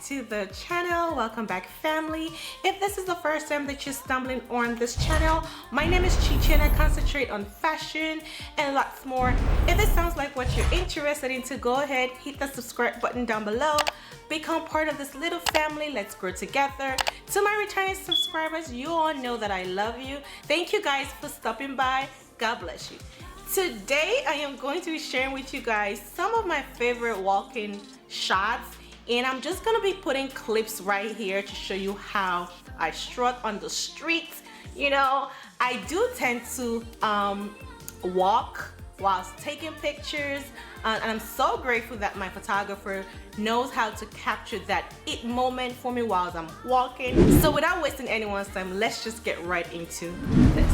to the channel. Welcome back, family. If this is the first time that you're stumbling on this channel, my name is Chichi and I concentrate on fashion and lots more. If it sounds like what you're interested in, to go ahead, hit the subscribe button down below. Become part of this little family. Let's grow together. To my returning subscribers, you all know that I love you. Thank you guys for stopping by. God bless you. Today I am going to be sharing with you guys some of my favorite walking shots, and I'm just gonna be putting clips right here to show you how I strut on the streets. You know, I do tend to walk whilst taking pictures, and I'm so grateful that my photographer knows how to capture that it moment for me while I'm walking. So without wasting anyone's time, let's just get right into this.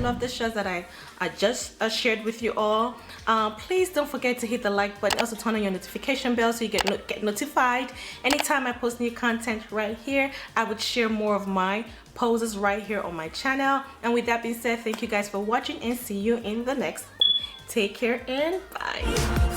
love the shots that I just shared with you all. Please don't forget to hit the like button, also turn on your notification bell so you get notified anytime I post new content right here. I would share more of my poses right here on my channel. And with that being said, thank you guys for watching and see you in the next one. Take care and bye.